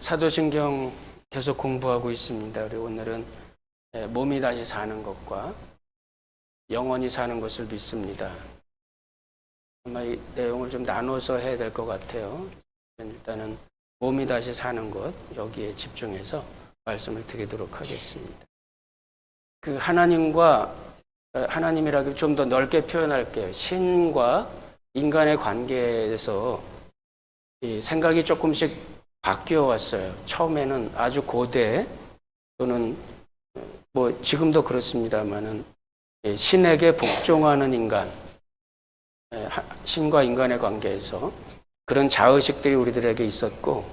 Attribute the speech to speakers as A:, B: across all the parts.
A: 사도신경 계속 공부하고 있습니다. 우리 오늘은 몸이 다시 사는 것과 영원히 사는 것을 믿습니다. 아마 이 내용을 좀 나눠서 해야 될 것 같아요. 일단은 몸이 다시 사는 것, 여기에 집중해서 말씀을 드리도록 하겠습니다. 그 하나님이라고 좀 더 넓게 표현할게요. 신과 인간의 관계에서 이 생각이 조금씩 바뀌어 왔어요. 처음에는 아주 고대 또는 뭐 지금도 그렇습니다만은 신에게 복종하는 인간, 신과 인간의 관계에서 그런 자의식들이 우리들에게 있었고,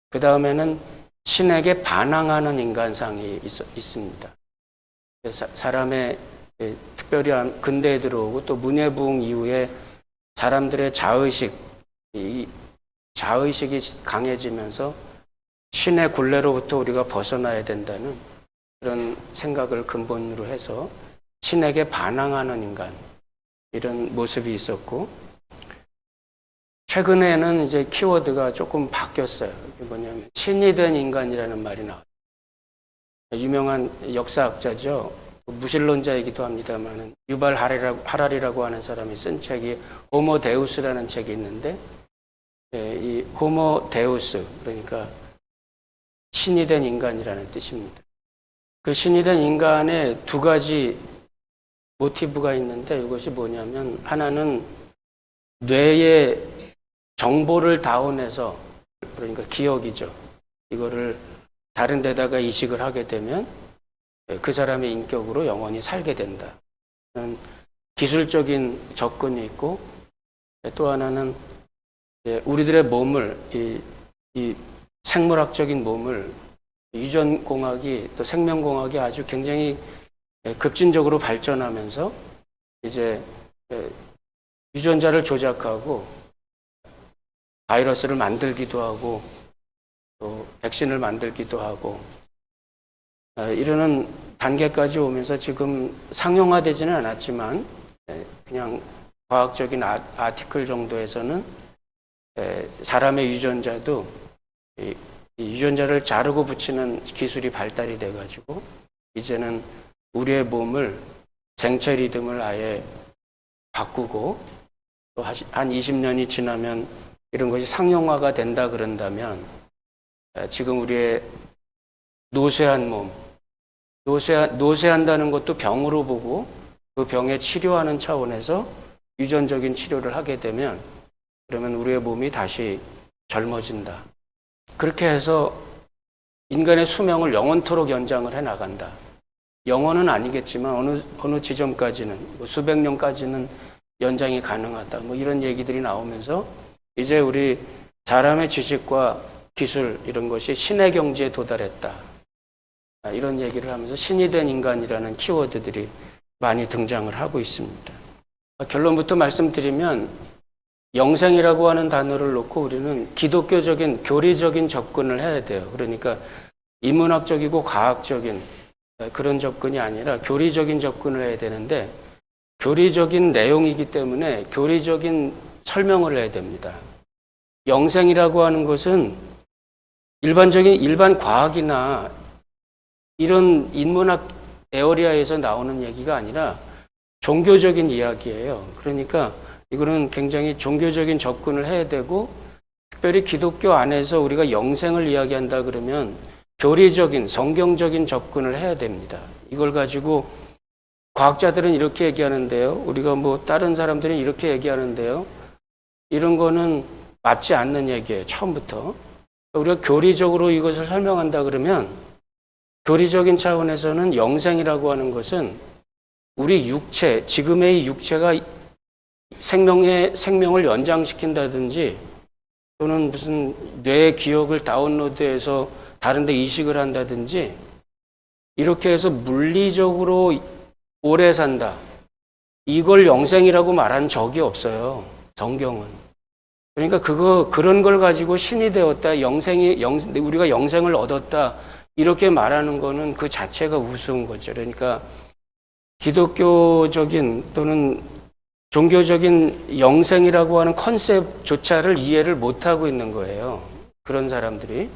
A: 그 다음에는 신에게 반항하는 인간상이 있습니다. 사람의 특별히 근대에 들어오고 또 문예부흥 이후에 사람들의 자의식이 강해지면서 신의 굴레로부터 우리가 벗어나야 된다는 그런 생각을 근본으로 해서 신에게 반항하는 인간, 이런 모습이 있었고, 최근에는 이제 키워드가 조금 바뀌었어요. 이게 뭐냐면 신이 된 인간이라는 말이 나와요. 유명한 역사학자죠. 무신론자이기도 합니다만 유발 하라리라고 하는 사람이 쓴 책이 호모 데우스라는 책이 있는데, 이 호모 데우스, 그러니까 신이 된 인간이라는 뜻입니다. 그 신이 된 인간에 두 가지 모티브가 있는데, 이것이 뭐냐면 하나는 뇌의 정보를 다운해서, 그러니까 기억이죠. 이거를 다른 데다가 이식을 하게 되면 그 사람의 인격으로 영원히 살게 된다. 기술적인 접근이 있고, 또 하나는 우리들의 몸을, 이 생물학적인 몸을 유전공학이 또 생명공학이 아주 굉장히 급진적으로 발전하면서 이제 유전자를 조작하고 바이러스를 만들기도 하고 또 백신을 만들기도 하고 이러는 단계까지 오면서 지금 상용화되지는 않았지만 그냥 과학적인 아티클 정도에서는 사람의 유전자도 이 유전자를 자르고 붙이는 기술이 발달이 돼가지고 이제는 우리의 몸을 생체 리듬을 아예 바꾸고 또 한 20년이 지나면 이런 것이 상용화가 된다 그런다면 지금 우리의 노쇠한 몸, 노쇠한다는 것도 병으로 보고 그 병에 치료하는 차원에서 유전적인 치료를 하게 되면 그러면 우리의 몸이 다시 젊어진다. 그렇게 해서 인간의 수명을 영원토록 연장을 해 나간다. 영원은 아니겠지만 어느 지점까지는 수백 년까지는 연장이 가능하다. 뭐 이런 얘기들이 나오면서 이제 우리 사람의 지식과 기술 이런 것이 신의 경지에 도달했다. 이런 얘기를 하면서 신이 된 인간이라는 키워드들이 많이 등장을 하고 있습니다. 결론부터 말씀드리면 영생이라고 하는 단어를 놓고 우리는 기독교적인 교리적인 접근을 해야 돼요. 그러니까 인문학적이고 과학적인 그런 접근이 아니라 교리적인 접근을 해야 되는데, 교리적인 내용이기 때문에 교리적인 설명을 해야 됩니다. 영생이라고 하는 것은 일반 과학이나 이런 인문학 에어리아에서 나오는 얘기가 아니라 종교적인 이야기예요. 그러니까 이거는 굉장히 종교적인 접근을 해야 되고, 특별히 기독교 안에서 우리가 영생을 이야기한다 그러면 교리적인, 성경적인 접근을 해야 됩니다. 이걸 가지고 과학자들은 이렇게 얘기하는데요. 우리가 뭐 다른 사람들은 이렇게 얘기하는데요. 이런 거는 맞지 않는 얘기예요. 처음부터. 우리가 교리적으로 이것을 설명한다 그러면 교리적인 차원에서는 영생이라고 하는 것은 우리 육체, 지금의 육체가 생명을 연장시킨다든지 또는 무슨 뇌의 기억을 다운로드해서 다른 데 이식을 한다든지 이렇게 해서 물리적으로 오래 산다. 이걸 영생이라고 말한 적이 없어요. 성경은. 그러니까 그런 걸 가지고 신이 되었다. 우리가 영생을 얻었다. 이렇게 말하는 거는 그 자체가 우스운 거죠. 그러니까 기독교적인 또는 종교적인 영생이라고 하는 컨셉조차를 이해를 못하고 있는 거예요. 그런 사람들이.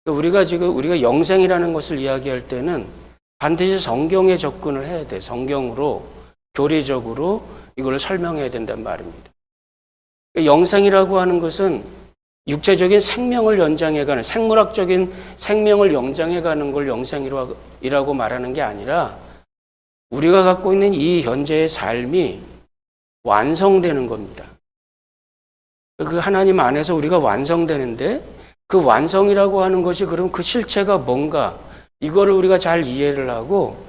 A: 우리가 영생이라는 것을 이야기할 때는 반드시 성경에 접근을 해야 돼. 성경으로, 교리적으로 이걸 설명해야 된단 말입니다. 영생이라고 하는 것은 육체적인 생명을 연장해가는, 생물학적인 생명을 연장해가는 걸 영생이라고 말하는 게 아니라 우리가 갖고 있는 이 현재의 삶이 완성되는 겁니다. 그 하나님 안에서 우리가 완성되는데 그 완성이라고 하는 것이 그럼 그 실체가 뭔가 이거를 우리가 잘 이해를 하고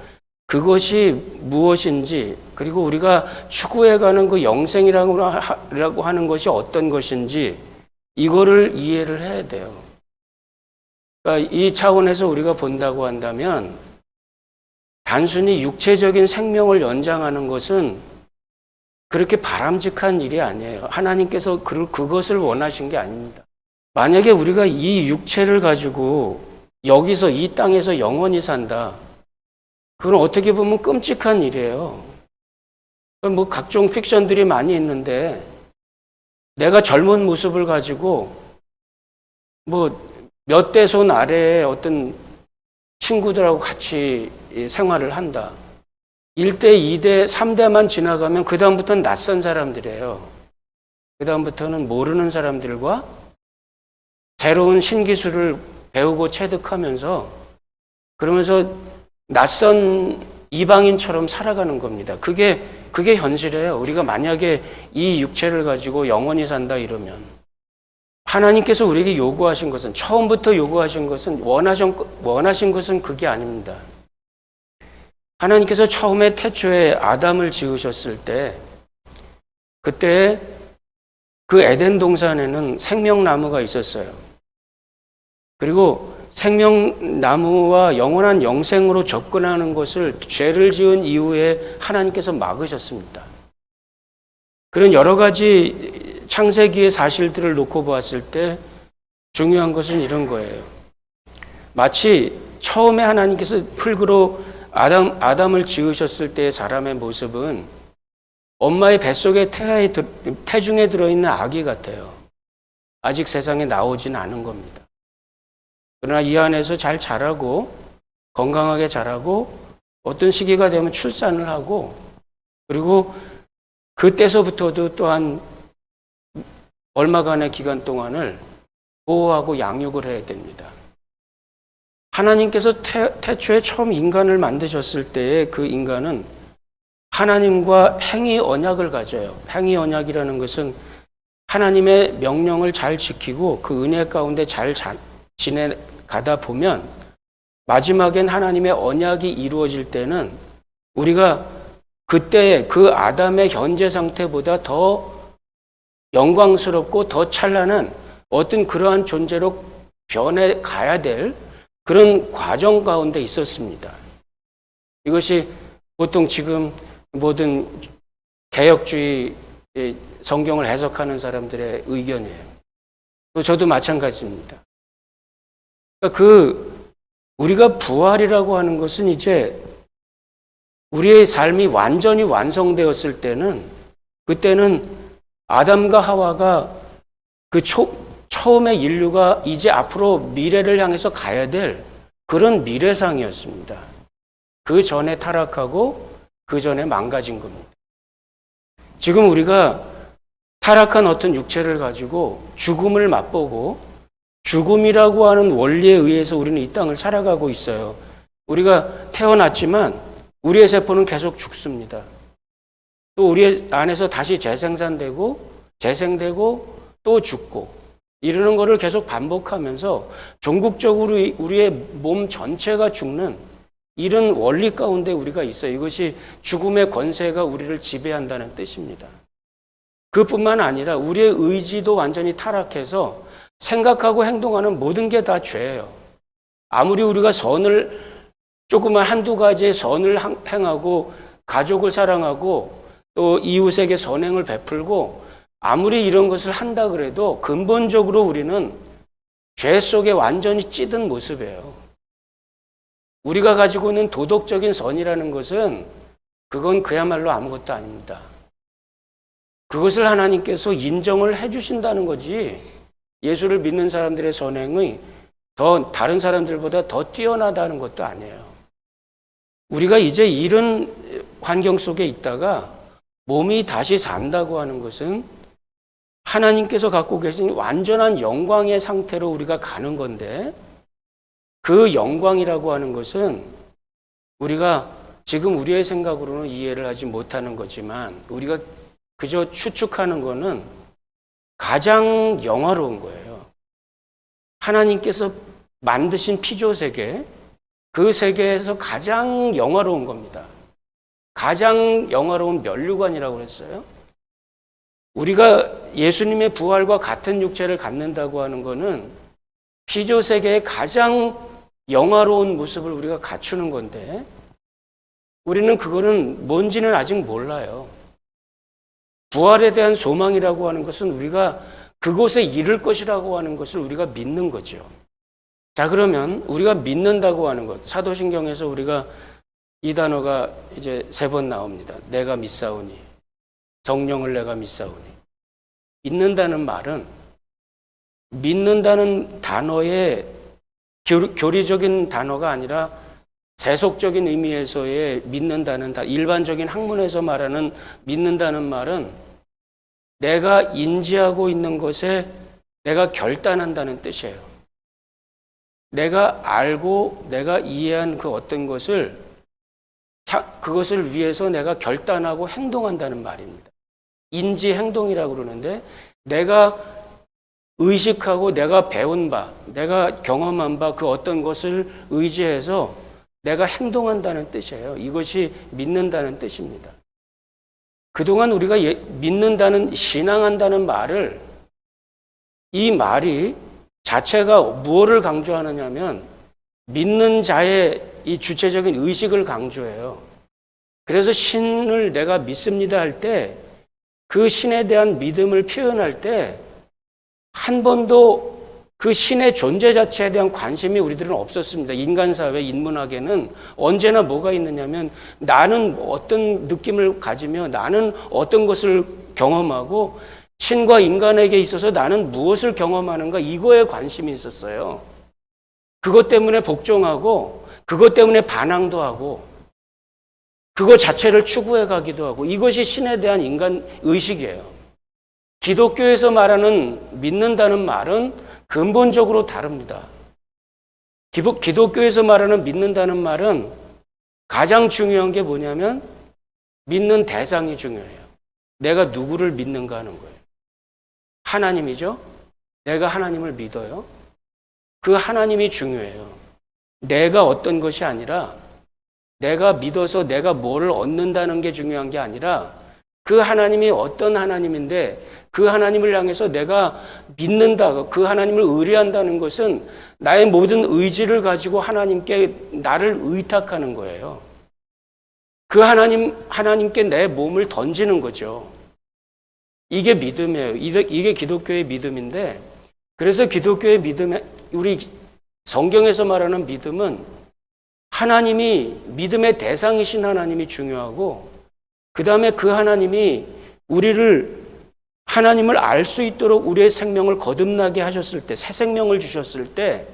A: 그것이 무엇인지 그리고 우리가 추구해가는 그 영생이라고 하는 것이 어떤 것인지 이거를 이해를 해야 돼요. 그러니까 이 차원에서 우리가 본다고 한다면 단순히 육체적인 생명을 연장하는 것은 그렇게 바람직한 일이 아니에요. 하나님께서 그것을 원하신 게 아닙니다. 만약에 우리가 이 육체를 가지고 여기서 이 땅에서 영원히 산다. 그건 어떻게 보면 끔찍한 일이에요. 뭐 각종 픽션들이 많이 있는데 내가 젊은 모습을 가지고 뭐 몇 대 손 아래에 어떤 친구들하고 같이 생활을 한다. 1대, 2대, 3대만 지나가면 그 다음부터는 낯선 사람들이에요. 그 다음부터는 모르는 사람들과 새로운 신기술을 배우고 체득하면서 그러면서 낯선 이방인처럼 살아가는 겁니다. 그게 현실이에요. 우리가 만약에 이 육체를 가지고 영원히 산다 이러면 하나님께서 우리에게 요구하신 것은 처음부터 요구하신 것은 원하신 것은 그게 아닙니다. 하나님께서 처음에 태초에 아담을 지으셨을 때 그때 그 에덴 동산에는 생명나무가 있었어요. 그리고 생명나무와 영원한 영생으로 접근하는 것을 죄를 지은 이후에 하나님께서 막으셨습니다. 그런 여러 가지 창세기의 사실들을 놓고 보았을 때 중요한 것은 이런 거예요. 마치 처음에 하나님께서 흙으로 아담을 지으셨을 때의 사람의 모습은 엄마의 뱃속에 태중에 들어있는 아기 같아요. 아직 세상에 나오진 않은 겁니다. 그러나 이 안에서 잘 자라고 건강하게 자라고 어떤 시기가 되면 출산을 하고 그리고 그때서부터도 또한 얼마간의 기간 동안을 보호하고 양육을 해야 됩니다. 하나님께서 태초에 처음 인간을 만드셨을 때의 그 인간은 하나님과 행위 언약을 가져요. 행위 언약이라는 것은 하나님의 명령을 잘 지키고 그 은혜 가운데 잘 지내가다 보면 마지막엔 하나님의 언약이 이루어질 때는 우리가 그때 그 아담의 현재 상태보다 더 영광스럽고 더 찬란한 어떤 그러한 존재로 변해 가야 될 그런 과정 가운데 있었습니다. 이것이 보통 지금 모든 개혁주의 성경을 해석하는 사람들의 의견이에요. 또 저도 마찬가지입니다. 그러니까 우리가 부활이라고 하는 것은 이제 우리의 삶이 완전히 완성되었을 때는 그때는 아담과 하와가 처음의 인류가 이제 앞으로 미래를 향해서 가야 될 그런 미래상이었습니다. 그 전에 타락하고 그 전에 망가진 겁니다. 지금 우리가 타락한 어떤 육체를 가지고 죽음을 맛보고 죽음이라고 하는 원리에 의해서 우리는 이 땅을 살아가고 있어요. 우리가 태어났지만 우리의 세포는 계속 죽습니다. 또 우리 안에서 다시 재생산되고 재생되고 또 죽고 이러는 것을 계속 반복하면서 전국적으로 우리의 몸 전체가 죽는 이런 원리 가운데 우리가 있어요. 이것이 죽음의 권세가 우리를 지배한다는 뜻입니다. 그뿐만 아니라 우리의 의지도 완전히 타락해서 생각하고 행동하는 모든 게 다 죄예요. 아무리 우리가 조그만 한두 가지의 선을 행하고 가족을 사랑하고 또 이웃에게 선행을 베풀고 아무리 이런 것을 한다 그래도 근본적으로 우리는 죄 속에 완전히 찌든 모습이에요. 우리가 가지고 있는 도덕적인 선이라는 것은 그건 그야말로 아무것도 아닙니다. 그것을 하나님께서 인정을 해주신다는 거지 예수를 믿는 사람들의 선행이 더 다른 사람들보다 더 뛰어나다는 것도 아니에요. 우리가 이제 이런 환경 속에 있다가 몸이 다시 산다고 하는 것은 하나님께서 갖고 계신 완전한 영광의 상태로 우리가 가는 건데, 그 영광이라고 하는 것은 우리가 지금 우리의 생각으로는 이해를 하지 못하는 거지만, 우리가 그저 추측하는 거는 가장 영화로운 거예요. 하나님께서 만드신 피조 세계, 그 세계에서 가장 영화로운 겁니다. 가장 영화로운 면류관이라고 했어요. 우리가 예수님의 부활과 같은 육체를 갖는다고 하는 것은 피조 세계의 가장 영화로운 모습을 우리가 갖추는 건데, 우리는 그거는 뭔지는 아직 몰라요. 부활에 대한 소망이라고 하는 것은 우리가 그곳에 이를 것이라고 하는 것을 우리가 믿는 거죠. 자, 그러면 우리가 믿는다고 하는 것, 사도신경에서 우리가 이 단어가 이제 3번 나옵니다. 내가 믿사오니, 성령을 내가 믿사오니. 믿는다는 말은, 믿는다는 단어의 교리적인 단어가 아니라 세속적인 의미에서의 믿는다는, 일반적인 학문에서 말하는 믿는다는 말은 내가 인지하고 있는 것에 내가 결단한다는 뜻이에요. 내가 알고 내가 이해한 그 어떤 것을, 그것을 위해서 내가 결단하고 행동한다는 말입니다. 인지 행동이라고 그러는데, 내가 의식하고 내가 배운 바, 내가 경험한 바 그 어떤 것을 의지해서 내가 행동한다는 뜻이에요. 이것이 믿는다는 뜻입니다. 그동안 우리가 믿는다는, 신앙한다는 말을, 이 말이 자체가 무엇을 강조하느냐면 믿는 자의 이 주체적인 의식을 강조해요. 그래서 신을 내가 믿습니다 할 때, 그 신에 대한 믿음을 표현할 때 한 번도 그 신의 존재 자체에 대한 관심이 우리들은 없었습니다. 인간사회, 인문학에는 언제나 뭐가 있느냐면, 나는 어떤 느낌을 가지며 나는 어떤 것을 경험하고 신과 인간에게 있어서 나는 무엇을 경험하는가, 이거에 관심이 있었어요. 그것 때문에 복종하고 그것 때문에 반항도 하고 그것 자체를 추구해 가기도 하고, 이것이 신에 대한 인간 의식이에요. 기독교에서 말하는 믿는다는 말은 근본적으로 다릅니다. 기독교에서 말하는 믿는다는 말은 가장 중요한 게 뭐냐면 믿는 대상이 중요해요. 내가 누구를 믿는가 하는 거예요. 하나님이죠. 내가 하나님을 믿어요. 그 하나님이 중요해요. 내가 어떤 것이 아니라, 내가 믿어서 내가 뭐를 얻는다는 게 중요한 게 아니라, 그 하나님이 어떤 하나님인데 그 하나님을 향해서 내가 믿는다, 그 하나님을 의뢰한다는 것은 나의 모든 의지를 가지고 하나님께 나를 의탁하는 거예요. 그 하나님께 내 몸을 던지는 거죠. 이게 믿음이에요. 이게 기독교의 믿음인데, 그래서 기독교의 믿음에, 우리 성경에서 말하는 믿음은 하나님이, 믿음의 대상이신 하나님이 중요하고, 그 다음에 그 하나님이 하나님을 알 수 있도록 우리의 생명을 거듭나게 하셨을 때, 새 생명을 주셨을 때,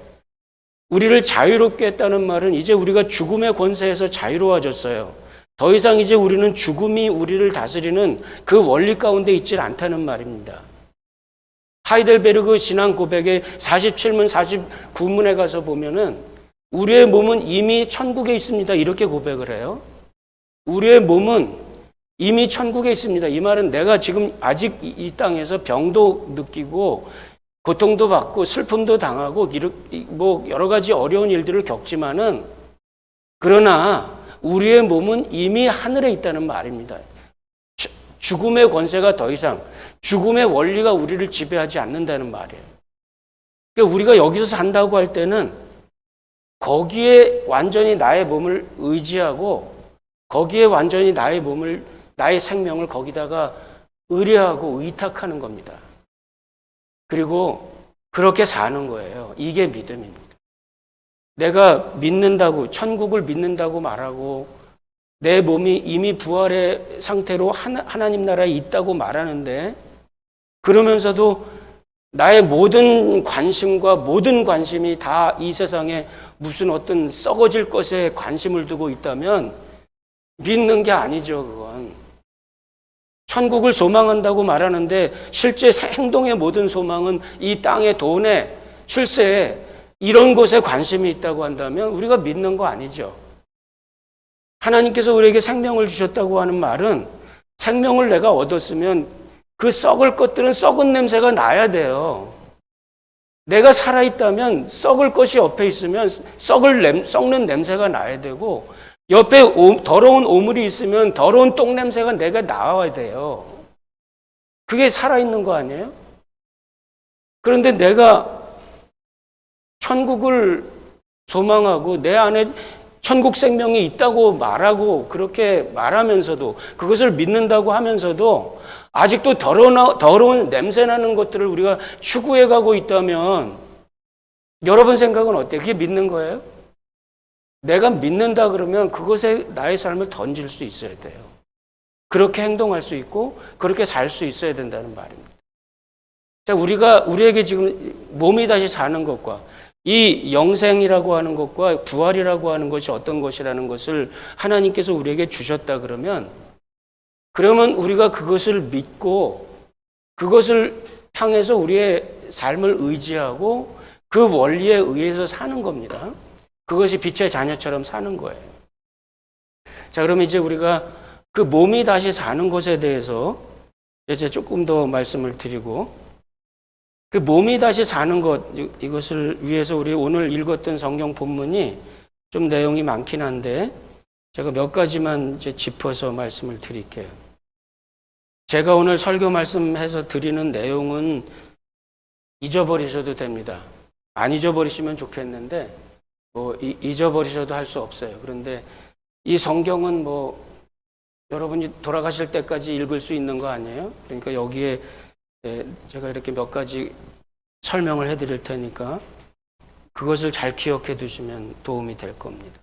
A: 우리를 자유롭게 했다는 말은 이제 우리가 죽음의 권세에서 자유로워졌어요. 더 이상 이제 우리는 죽음이 우리를 다스리는 그 원리 가운데 있질 않다는 말입니다. 하이델베르그 신앙 고백의 47문, 49문에 가서 보면은 우리의 몸은 이미 천국에 있습니다, 이렇게 고백을 해요. 우리의 몸은 이미 천국에 있습니다. 이 말은 내가 지금 아직 이 땅에서 병도 느끼고 고통도 받고 슬픔도 당하고 뭐 여러 가지 어려운 일들을 겪지만은, 그러나 우리의 몸은 이미 하늘에 있다는 말입니다. 죽음의 권세가 더 이상, 죽음의 원리가 우리를 지배하지 않는다는 말이에요. 그러니까 우리가 여기서 산다고 할 때는 거기에 완전히 나의 몸을 의지하고, 거기에 완전히 나의 생명을 거기다가 의뢰하고 의탁하는 겁니다. 그리고 그렇게 사는 거예요. 이게 믿음입니다. 내가 믿는다고, 천국을 믿는다고 말하고, 내 몸이 이미 부활의 상태로 하나님 나라에 있다고 말하는데, 그러면서도 나의 모든 관심과 모든 관심이 다 이 세상에 무슨 어떤 썩어질 것에 관심을 두고 있다면 믿는 게 아니죠, 그건. 천국을 소망한다고 말하는데 실제 행동의 모든 소망은 이 땅의 돈에, 출세에, 이런 것에 관심이 있다고 한다면 우리가 믿는 거 아니죠. 하나님께서 우리에게 생명을 주셨다고 하는 말은 생명을 내가 얻었으면 그 썩을 것들은 썩은 냄새가 나야 돼요. 내가 살아있다면 썩을 것이 옆에 있으면 썩는 냄새가 나야 되고, 옆에 더러운 오물이 있으면 더러운 똥 냄새가 내가 나와야 돼요. 그게 살아있는 거 아니에요? 그런데 내가 천국을 소망하고 내 안에 천국 생명이 있다고 말하고 그렇게 말하면서도, 그것을 믿는다고 하면서도 아직도 더러운 냄새 나는 것들을 우리가 추구해 가고 있다면 여러분 생각은 어때요? 그게 믿는 거예요? 내가 믿는다 그러면 그것에 나의 삶을 던질 수 있어야 돼요. 그렇게 행동할 수 있고 그렇게 살 수 있어야 된다는 말입니다. 자, 우리에게 지금 몸이 다시 사는 것과 이 영생이라고 하는 것과 부활이라고 하는 것이 어떤 것이라는 것을 하나님께서 우리에게 주셨다 그러면 우리가 그것을 믿고 그것을 향해서 우리의 삶을 의지하고 그 원리에 의해서 사는 겁니다. 그것이 빛의 자녀처럼 사는 거예요. 자, 그러면 이제 우리가 그 몸이 다시 사는 것에 대해서 이제 조금 더 말씀을 드리고, 그 몸이 다시 사는 것, 이것을 위해서 우리 오늘 읽었던 성경 본문이 좀 내용이 많긴 한데 제가 몇 가지만 이제 짚어서 말씀을 드릴게요. 제가 오늘 설교 말씀해서 드리는 내용은 잊어버리셔도 됩니다. 안 잊어버리시면 좋겠는데 잊어버리셔도 할 수 없어요. 그런데 이 성경은 여러분이 돌아가실 때까지 읽을 수 있는 거 아니에요? 그러니까 여기에 제가 이렇게 몇 가지 설명을 해드릴 테니까 그것을 잘 기억해 두시면 도움이 될 겁니다.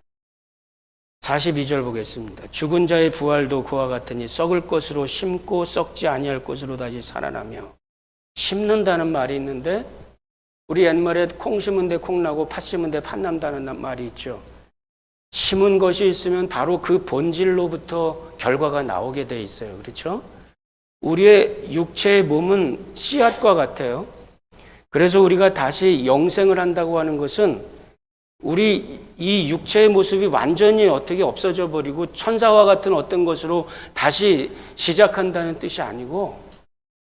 A: 42절 보겠습니다. 죽은 자의 부활도 그와 같으니 썩을 것으로 심고 썩지 아니할 것으로 다시 살아나며. 심는다는 말이 있는데 우리 옛말에 콩 심은 데 콩 나고 팥 심은 데 팥 난다는 말이 있죠. 심은 것이 있으면 바로 그 본질로부터 결과가 나오게 돼 있어요. 그렇죠? 우리의 육체의 몸은 씨앗과 같아요. 그래서 우리가 다시 영생을 한다고 하는 것은 우리 이 육체의 모습이 완전히 어떻게 없어져 버리고 천사와 같은 어떤 것으로 다시 시작한다는 뜻이 아니고,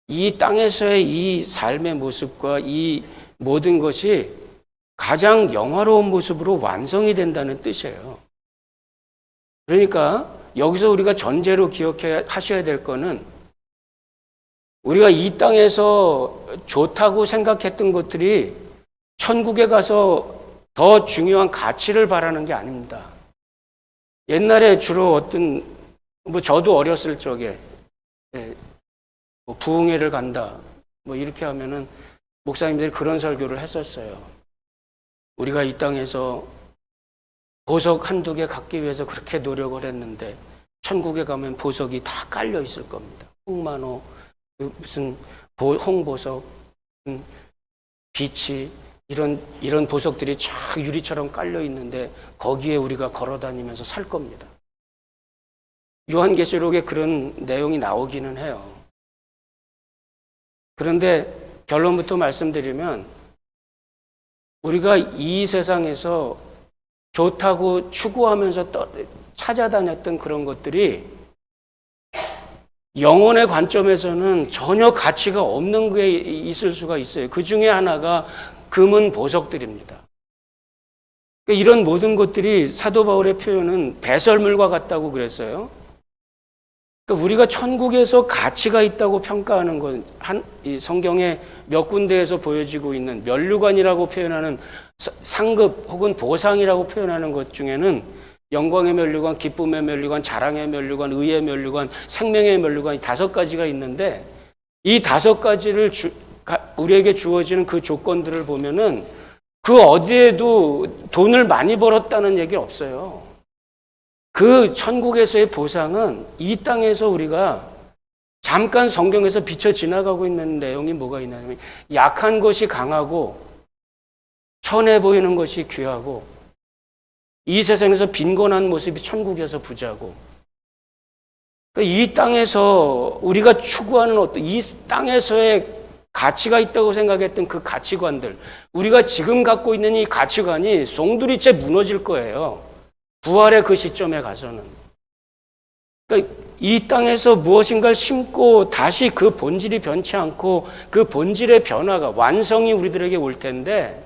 A: 이 땅에서의 이 삶의 모습과 이 모든 것이 가장 영화로운 모습으로 완성이 된다는 뜻이에요. 그러니까 여기서 우리가 전제로 기억해 하셔야 될 거는, 우리가 이 땅에서 좋다고 생각했던 것들이 천국에 가서 더 중요한 가치를 바라는 게 아닙니다. 옛날에 주로 저도 어렸을 적에 부흥회를 간다 이렇게 하면은 목사님들이 그런 설교를 했었어요. 우리가 이 땅에서 보석 한두 개 갖기 위해서 그렇게 노력을 했는데 천국에 가면 보석이 다 깔려 있을 겁니다. 홍만호, 무슨 홍보석, 비치, 이런 보석들이 쫙 유리처럼 깔려 있는데 거기에 우리가 걸어 다니면서 살 겁니다. 요한계시록에 그런 내용이 나오기는 해요. 그런데 결론부터 말씀드리면, 우리가 이 세상에서 좋다고 추구하면서 찾아다녔던 그런 것들이 영혼의 관점에서는 전혀 가치가 없는 게 있을 수가 있어요. 그 중에 하나가 금은 보석들입니다. 그러니까 이런 모든 것들이 사도 바울의 표현은 배설물과 같다고 그랬어요. 그러니까 우리가 천국에서 가치가 있다고 평가하는 건 이 성경의 몇 군데에서 보여지고 있는 면류관이라고 표현하는 상급 혹은 보상이라고 표현하는 것 중에는 영광의 면류관, 기쁨의 면류관, 자랑의 면류관, 의의 면류관, 생명의 면류관이 5가지가 있는데, 이 5가지를 우리에게 주어지는 그 조건들을 보면은 그 어디에도 돈을 많이 벌었다는 얘기 없어요. 그 천국에서의 보상은 이 땅에서 우리가 잠깐 성경에서 비쳐 지나가고 있는 내용이 뭐가 있냐면 약한 것이 강하고 천해 보이는 것이 귀하고 이 세상에서 빈곤한 모습이 천국에서 부자고 이 땅에서 우리가 추구하는 어떤 이 땅에서의 가치가 있다고 생각했던 그 가치관들 우리가 지금 갖고 있는 이 가치관이 송두리째 무너질 거예요. 부활의 그 시점에 가서는. 그러니까 이 땅에서 무엇인가를 심고 다시 그 본질이 변치 않고 그 본질의 변화가 완성이 우리들에게 올 텐데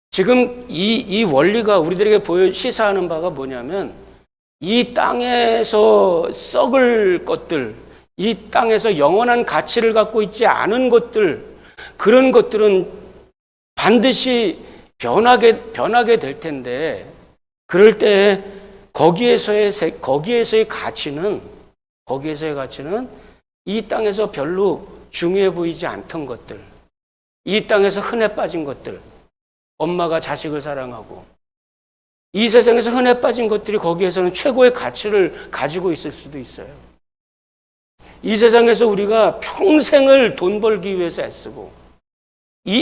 A: 지금 이 원리가 우리들에게 시사하는 바가 뭐냐면 이 땅에서 썩을 것들, 이 땅에서 영원한 가치를 갖고 있지 않은 것들, 그런 것들은 반드시 변하게 될 텐데 그럴 때 거기에서의 가치는 이 땅에서 별로 중요해 보이지 않던 것들, 이 땅에서 흔해 빠진 것들, 엄마가 자식을 사랑하고 이 세상에서 흔해 빠진 것들이 거기에서는 최고의 가치를 가지고 있을 수도 있어요. 이 세상에서 우리가 평생을 돈 벌기 위해서 애쓰고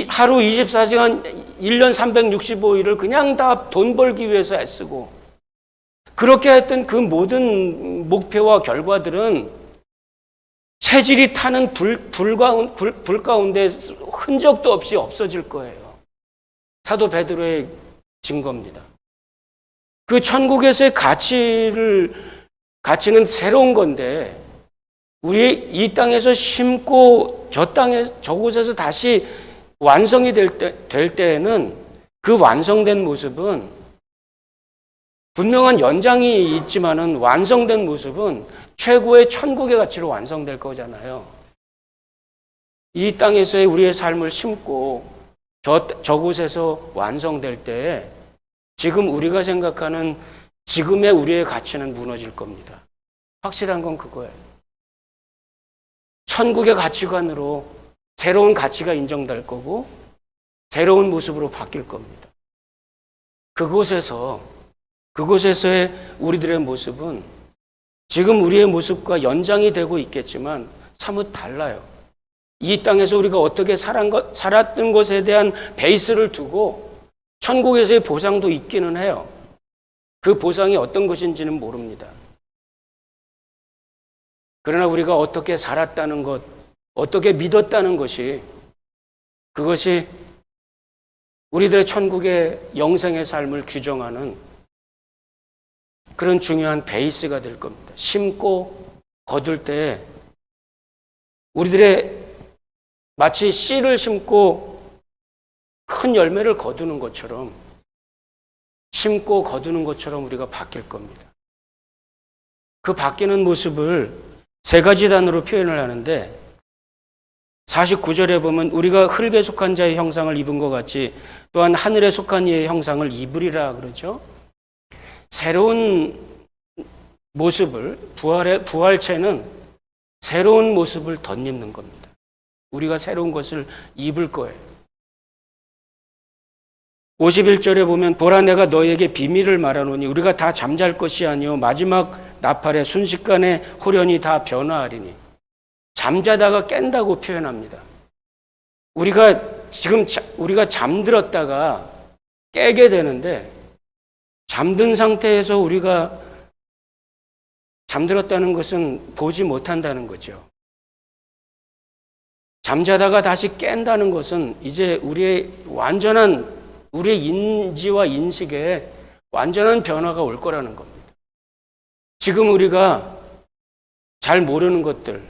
A: 하루 24시간 1년 365일을 그냥 다 돈 벌기 위해서 애쓰고 그렇게 했던 그 모든 목표와 결과들은 체질이 타는 불 가운데 흔적도 없이 없어질 거예요. 사도 베드로의 증거입니다. 그 천국에서의 가치는 새로운 건데 우리 이 땅에서 심고 저곳에서 다시 완성이 될 때에는 그 완성된 모습은 분명한 연장이 있지만은 완성된 모습은 최고의 천국의 가치로 완성될 거잖아요. 이 땅에서의 우리의 삶을 심고 저곳에서 완성될 때 지금 우리가 생각하는 지금의 우리의 가치는 무너질 겁니다. 확실한 건 그거예요. 천국의 가치관으로 새로운 가치가 인정될 거고 새로운 모습으로 바뀔 겁니다. 그곳에서의 우리들의 모습은 지금 우리의 모습과 연장이 되고 있겠지만 사뭇 달라요. 이 땅에서 우리가 어떻게 살았던 것에 대한 베이스를 두고 천국에서의 보상도 있기는 해요. 그 보상이 어떤 것인지는 모릅니다. 그러나 우리가 어떻게 살았다는 것, 어떻게 믿었다는 것이 그것이 우리들의 천국의 영생의 삶을 규정하는 그런 중요한 베이스가 될 겁니다. 심고 거둘 때 우리들의 마치 씨를 심고 큰 열매를 거두는 것처럼 심고 거두는 것처럼 우리가 바뀔 겁니다. 그 바뀌는 모습을 세 가지 단어로 표현을 하는데 49절에 보면 우리가 흙에 속한 자의 형상을 입은 것 같이 또한 하늘에 속한 이의 형상을 입으리라 그러죠. 새로운 모습을 부활체는 새로운 모습을 덧입는 겁니다. 우리가 새로운 것을 입을 거예요. 51절에 보면 보라 내가 너희에게 비밀을 말하노니 우리가 다 잠잘 것이 아니요 마지막 나팔에 순식간에 호련히 다 변화하리니 잠자다가 깬다고 표현합니다. 우리가 잠들었다가 깨게 되는데 잠든 상태에서 우리가 잠들었다는 것은 보지 못한다는 거죠. 잠자다가 다시 깬다는 것은 이제 우리의 인지와 인식에 완전한 변화가 올 거라는 겁니다. 지금 우리가 잘 모르는 것들,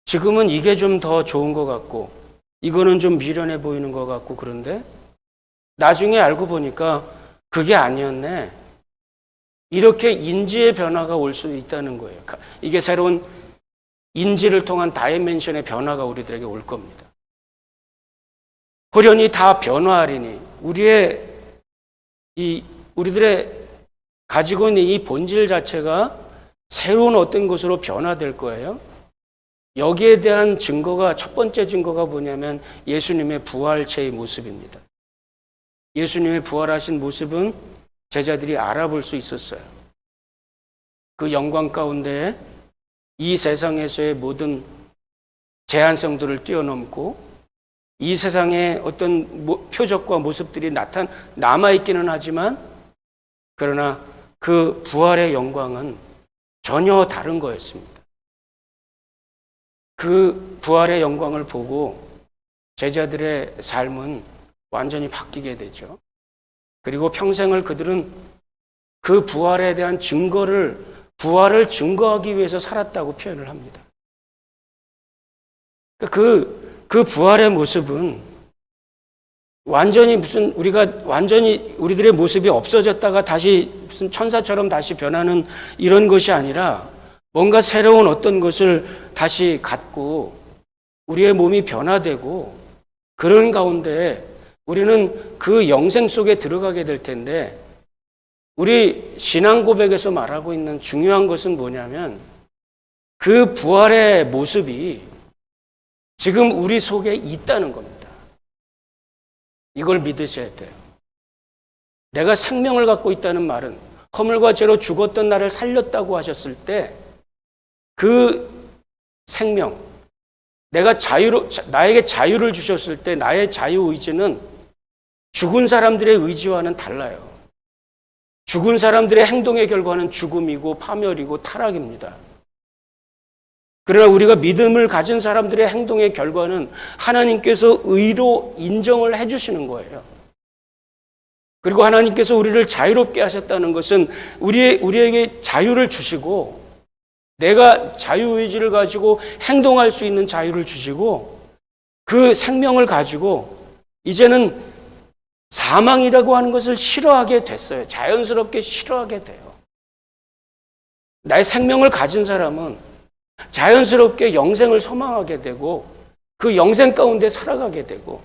A: 지금은 이게 좀 더 좋은 것 같고, 이거는 좀 미련해 보이는 것 같고, 그런데 나중에 알고 보니까 그게 아니었네. 이렇게 인지의 변화가 올 수 있다는 거예요. 이게 새로운 인지를 통한 다이멘션의 변화가 우리들에게 올 겁니다. 호련히 다 변화하리니 우리들의 가지고 있는 이 본질 자체가 새로운 어떤 것으로 변화될 거예요. 여기에 대한 첫 번째 증거가 뭐냐면 예수님의 부활체의 모습입니다. 예수님의 부활하신 모습은 제자들이 알아볼 수 있었어요. 그 영광 가운데 이 세상에서의 모든 제한성들을 뛰어넘고 이 세상의 어떤 표적과 모습들이 남아있기는 하지만 그러나 그 부활의 영광은 전혀 다른 거였습니다. 그 부활의 영광을 보고 제자들의 삶은 완전히 바뀌게 되죠. 그리고 평생을 그들은 그 부활에 대한 부활을 증거하기 위해서 살았다고 표현을 합니다. 그 부활의 모습은 완전히 우리들의 모습이 없어졌다가 다시 무슨 천사처럼 다시 변하는 이런 것이 아니라 뭔가 새로운 어떤 것을 다시 갖고 우리의 몸이 변화되고 그런 가운데 우리는 그 영생 속에 들어가게 될 텐데 우리 신앙 고백에서 말하고 있는 중요한 것은 뭐냐면 그 부활의 모습이 지금 우리 속에 있다는 겁니다. 이걸 믿으셔야 돼요. 내가 생명을 갖고 있다는 말은 허물과 죄로 죽었던 나를 살렸다고 하셨을 때 그 생명, 나에게 자유를 주셨을 때 나의 자유의지는 죽은 사람들의 의지와는 달라요. 죽은 사람들의 행동의 결과는 죽음이고 파멸이고 타락입니다. 그러나 우리가 믿음을 가진 사람들의 행동의 결과는 하나님께서 의로 인정을 해주시는 거예요. 그리고 하나님께서 우리를 자유롭게 하셨다는 것은 우리에게 자유를 주시고 내가 자유의지를 가지고 행동할 수 있는 자유를 주시고 그 생명을 가지고 이제는 사망이라고 하는 것을 싫어하게 됐어요. 자연스럽게 싫어하게 돼요. 나의 생명을 가진 사람은 자연스럽게 영생을 소망하게 되고 그 영생 가운데 살아가게 되고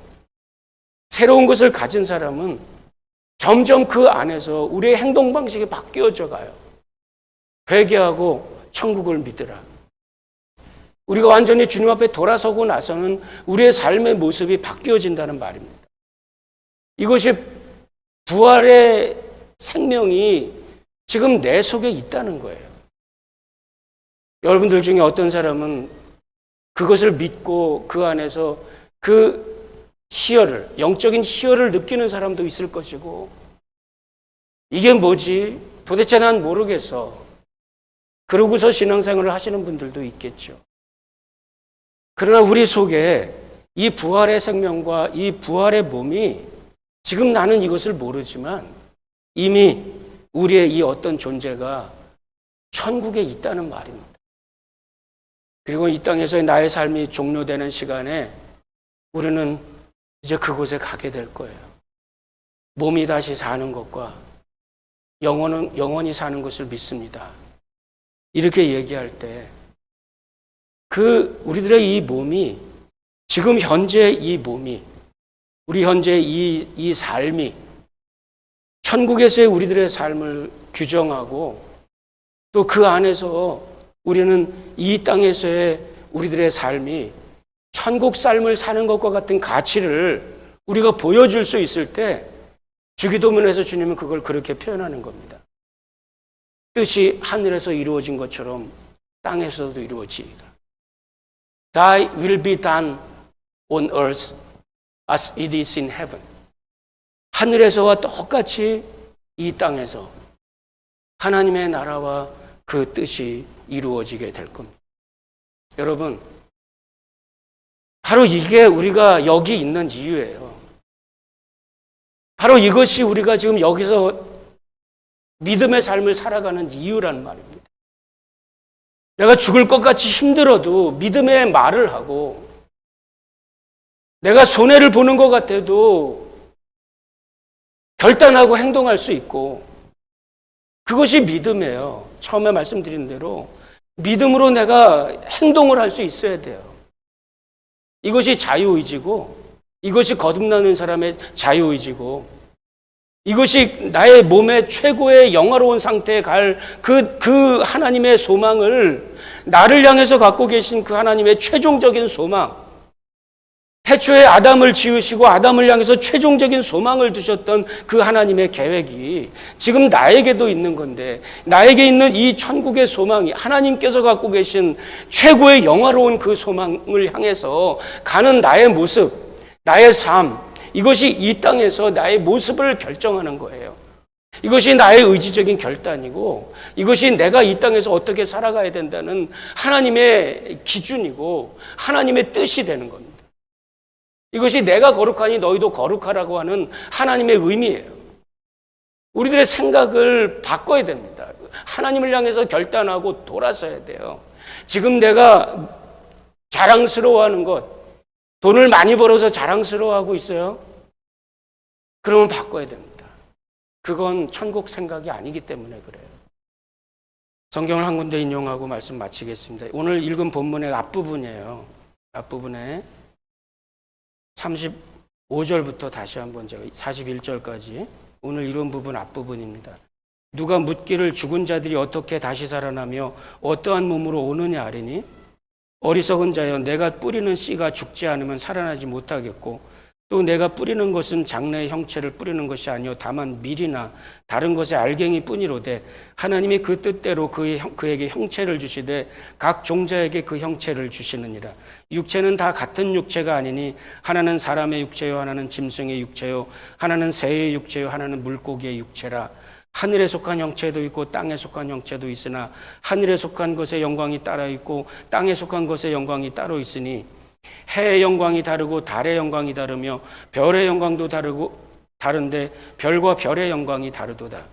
A: 새로운 것을 가진 사람은 점점 그 안에서 우리의 행동 방식이 바뀌어져 가요. 회개하고 천국을 믿으라. 우리가 완전히 주님 앞에 돌아서고 나서는 우리의 삶의 모습이 바뀌어진다는 말입니다. 이것이 부활의 생명이 지금 내 속에 있다는 거예요. 여러분들 중에 어떤 사람은 그것을 믿고 그 안에서 그 영적인 희열을 느끼는 사람도 있을 것이고 이게 뭐지? 도대체 난 모르겠어. 그러고서 신앙생활을 하시는 분들도 있겠죠. 그러나 우리 속에 이 부활의 생명과 이 부활의 몸이 지금 나는 이것을 모르지만 이미 우리의 이 어떤 존재가 천국에 있다는 말입니다. 그리고 이 땅에서의 나의 삶이 종료되는 시간에 우리는 이제 그곳에 가게 될 거예요. 몸이 다시 사는 것과 영원히 사는 것을 믿습니다. 이렇게 얘기할 때 우리들의 이 몸이 지금 현재 이 몸이 우리 현재 이 삶이 천국에서의 우리들의 삶을 규정하고 또 그 안에서 우리는 이 땅에서의 우리들의 삶이 천국 삶을 사는 것과 같은 가치를 우리가 보여줄 수 있을 때 주기도문에서 주님은 그걸 그렇게 표현하는 겁니다. 뜻이 하늘에서 이루어진 것처럼 땅에서도 이루어지리라. Thy will be done on earth as it is in heaven. 하늘에서와 똑같이 이 땅에서 하나님의 나라와 그 뜻이 이루어지게 될 겁니다. 여러분, 바로 이게 우리가 여기 있는 이유예요. 바로 이것이 우리가 지금 여기서 믿음의 삶을 살아가는 이유라는 말입니다. 내가 죽을 것 같이 힘들어도 믿음의 말을 하고 내가 손해를 보는 것 같아도 결단하고 행동할 수 있고 그것이 믿음이에요. 처음에 말씀드린 대로 믿음으로 내가 행동을 할 수 있어야 돼요. 이것이 자유의지고 이것이 거듭나는 사람의 자유의지고 이것이 나의 몸의 최고의 영화로운 상태에 갈 그 하나님의 소망을 나를 향해서 갖고 계신 그 하나님의 최종적인 소망, 태초에 아담을 지으시고 아담을 향해서 최종적인 소망을 두셨던 그 하나님의 계획이 지금 나에게도 있는 건데, 나에게 있는 이 천국의 소망이 하나님께서 갖고 계신 최고의 영화로운 그 소망을 향해서 가는 나의 모습, 나의 삶, 이것이 이 땅에서 나의 모습을 결정하는 거예요. 이것이 나의 의지적인 결단이고, 이것이 내가 이 땅에서 어떻게 살아가야 된다는 하나님의 기준이고 하나님의 뜻이 되는 겁니다. 이것이 내가 거룩하니 너희도 거룩하라고 하는 하나님의 의미예요. 우리들의 생각을 바꿔야 됩니다. 하나님을 향해서 결단하고 돌아서야 돼요. 지금 내가 자랑스러워하는 것, 돈을 많이 벌어서 자랑스러워하고 있어요? 그러면 바꿔야 됩니다. 그건 천국 생각이 아니기 때문에 그래요. 성경을 한 군데 인용하고 말씀 마치겠습니다. 오늘 읽은 본문의 앞부분이에요. 앞부분에 35절부터 다시 한번 제가 41절까지 오늘 이런 부분 앞부분입니다. 누가 묻기를 죽은 자들이 어떻게 다시 살아나며 어떠한 몸으로 오느냐 하리니, 어리석은 자여, 내가 뿌리는 씨가 죽지 않으면 살아나지 못하겠고, 또 내가 뿌리는 것은 장래의 형체를 뿌리는 것이 아니요 다만 밀이나 다른 것의 알갱이 뿐이로되, 하나님이 그 뜻대로 그에게 형체를 주시되 각 종자에게 그 형체를 주시느니라. 육체는 다 같은 육체가 아니니 하나는 사람의 육체요 하나는 짐승의 육체요 하나는 새의 육체요 하나는 물고기의 육체라. 하늘에 속한 형체도 있고 땅에 속한 형체도 있으나 하늘에 속한 것의 영광이 따로 있고 땅에 속한 것의 영광이 따로 있으니, 해의 영광이 다르고 달의 영광이 다르며 별의 영광도 다른데 별과 별의 영광이 다르도다.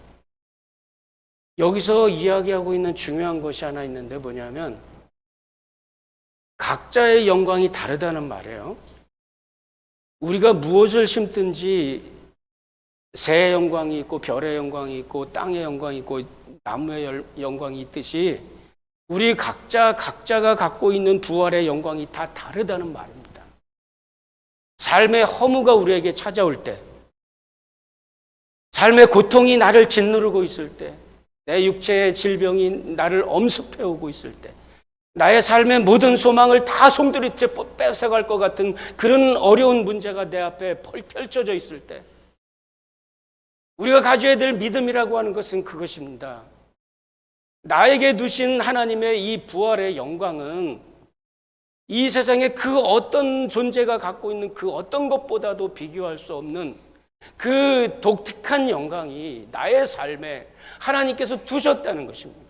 A: 여기서 이야기하고 있는 중요한 것이 하나 있는데 뭐냐면, 각자의 영광이 다르다는 말이에요. 우리가 무엇을 심든지 새의 영광이 있고 별의 영광이 있고 땅의 영광이 있고 나무의 영광이 있듯이, 우리 각자가 갖고 있는 부활의 영광이 다 다르다는 말입니다. 삶의 허무가 우리에게 찾아올 때, 삶의 고통이 나를 짓누르고 있을 때, 내 육체의 질병이 나를 엄습해오고 있을 때, 나의 삶의 모든 소망을 다 송두리째 뺏어갈 것 같은 그런 어려운 문제가 내 앞에 펼쳐져 있을 때, 우리가 가져야 될 믿음이라고 하는 것은 그것입니다. 나에게 두신 하나님의 이 부활의 영광은 이 세상에 그 어떤 존재가 갖고 있는 그 어떤 것보다도 비교할 수 없는 그 독특한 영광이 나의 삶에 하나님께서 두셨다는 것입니다.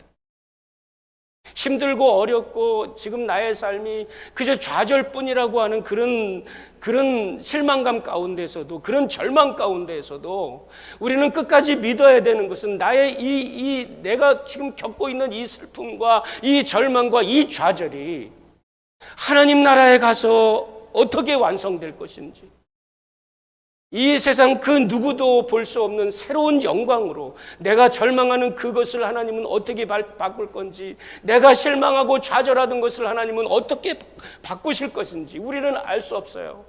A: 힘들고 어렵고 지금 나의 삶이 그저 좌절뿐이라고 하는 그런 실망감 가운데서도, 그런 절망 가운데서도 우리는 끝까지 믿어야 되는 것은, 나의 내가 지금 겪고 있는 이 슬픔과 이 절망과 이 좌절이 하나님 나라에 가서 어떻게 완성될 것인지, 이 세상 그 누구도 볼 수 없는 새로운 영광으로 내가 절망하는 그것을 하나님은 어떻게 바꿀 건지, 내가 실망하고 좌절하던 것을 하나님은 어떻게 바꾸실 것인지 우리는 알 수 없어요.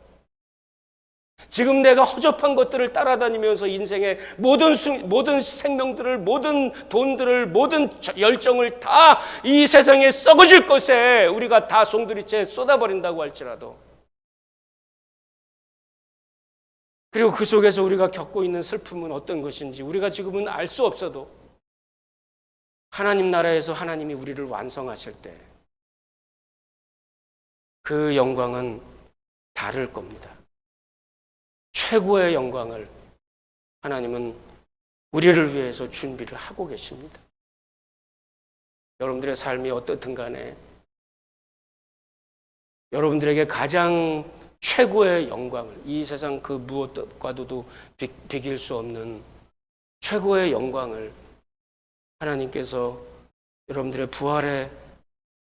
A: 지금 내가 허접한 것들을 따라다니면서 인생의 모든 생명들을, 모든 돈들을, 모든 열정을 다 이 세상에 썩어질 것에 우리가 다 송두리째 쏟아버린다고 할지라도, 그리고 그 속에서 우리가 겪고 있는 슬픔은 어떤 것인지 우리가 지금은 알 수 없어도, 하나님 나라에서 하나님이 우리를 완성하실 때 그 영광은 다를 겁니다. 최고의 영광을 하나님은 우리를 위해서 준비를 하고 계십니다. 여러분들의 삶이 어떻든 간에 여러분들에게 가장 최고의 영광을, 이 세상 그 무엇과도 비길 수 없는 최고의 영광을 하나님께서 여러분들의 부활의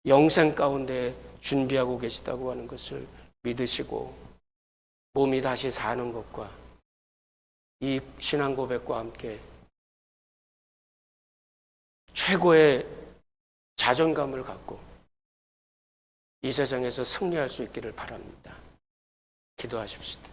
A: 영생 가운데 준비하고 계시다고 하는 것을 믿으시고, 몸이 다시 사는 것과 이 신앙 고백과 함께 최고의 자존감을 갖고 이 세상에서 승리할 수 있기를 바랍니다. 기도하십시다.